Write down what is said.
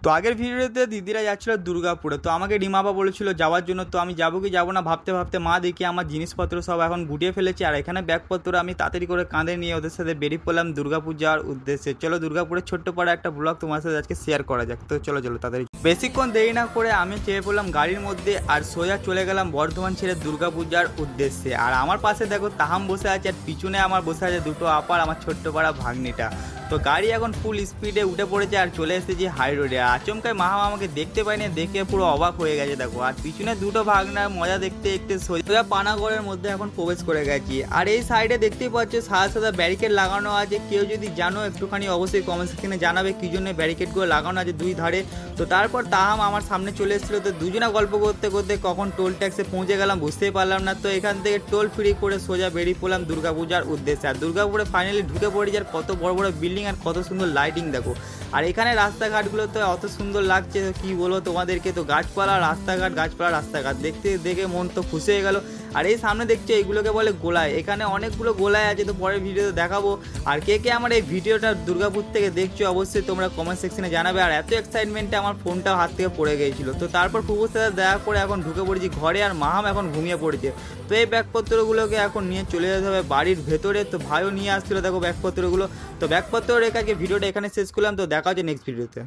তো আগের ভিডিওতে দিদিরা যাচ্ছিল দুর্গাপুরে, তো আমাকে রিমাপা বলেছিল যাওয়ার জন্য। তো আমি যাবো কি যাবো না ভাবতে ভাবতে মা দেখি আমার জিনিসপত্র সব এখন গুটিয়ে ফেলেছি, আর এখানে ব্যাগপত্র আমি তাড়াতাড়ি করে কাঁধে নিয়ে ওদের সাথে বেরিয়ে পড়লাম দুর্গাপুর যাওয়ার উদ্দেশ্যে। চলো দুর্গাপুরের ছোট্ট পাড়া একটা ব্লগ তোমার সাথে আজকে শেয়ার করা যাক। তো চলো চলো তাড়াতাড়ি, বেশিক্ষণ দেরি না করে আমি চেয়ে পড়লাম গাড়ির মধ্যে আর সোজা চলে গেলাম বর্ধমান ছেড়ে দুর্গাপুর যাওয়ার উদ্দেশ্যে। আর আমার পাশে দেখো তাহাম বসে আছে, আর পিছনে আমার বসে আছে দুটো আপার আমার ছোট্ট পাড়া ভাগ্নিটা। তো গাড়ি এখন ফুল স্পিডে উঠে পড়েছে আর চলে এসেছি হাই রোডে। আচমকায় মাহা আমাকে দেখতে পাইনি, দেখে পুরো অবাক হয়ে গেছে দেখো। আর পিছনে দুটো ভাগনার মজা দেখতে দেখতে সোজা পানাগড়ের মধ্যে এখন প্রবেশ করে গেছি। আর এই সাইডে দেখতেই পাচ্ছ সাদা সাদা ব্যারিকেড লাগানো আছে। কেউ যদি জানো একটুখানি অবশ্যই কমেন্ট সেকশনে জানাবে কি জন্য ব্যারিকেডগুলো লাগানো আছে দুই ধারে। তো তারপর তাহাম আমার সামনে চলে এসেছিলো, তো দুজনা গল্প করতে করতে কখন টোল ট্যাক্সে পৌঁছে গেলাম বুঝতেই পারলাম না। তো এখান থেকে টোল ফ্রি করে সোজা বেরিয়ে পড়লাম দুর্গাপূজার উদ্দেশ্যে। আর দুর্গাপুরে ফাইনালি ঢুকে পড়েছি, আর কত বড় বড় বিল্ডিং আর কত সুন্দর লাইটিং দেখো। আর এখানে রাস্তাঘাটগুলো তো অত সুন্দর লাগছে কি বলবো তোমাদেরকে। তো গাছপালা রাস্তাঘাট, গাছপালা রাস্তাঘাট দেখতে দেখে মন তো খুশি হয়ে গেল। আর এই সামনে দেখছো এইগুলোকে বলে গোলায়, এখানে অনেকগুলো গোলায় আছে, তো পরের ভিডিওতে দেখাবো। আর কে কে আমার এই ভিডিওটা দুর্গাপুর থেকে দেখছো অবশ্যই তোমরা কমেন্ট সেকশনে জানাবে। আর এত এক্সাইটমেন্টে আমার ফোনটাও হাত থেকে পড়ে গিয়েছিল। তো তারপর ফুপুর সাথে দেখা করে এখন ঢুকে পড়েছি ঘরে, আর মাহাম এখন ঘুমিয়ে পড়েছে। তো এই ব্যাগপত্রগুলোকে এখন নিয়ে চলে যেতে হবে বাড়ির ভেতরে। তো ভাইও নিয়ে আসছিলো দেখো ব্যাগপত্রগুলো। তো ব্যাগপত্র রেখে ভিডিওটা এখানে শেষ করলাম। তো দেখা হচ্ছে নেক্সট ভিডিওতে।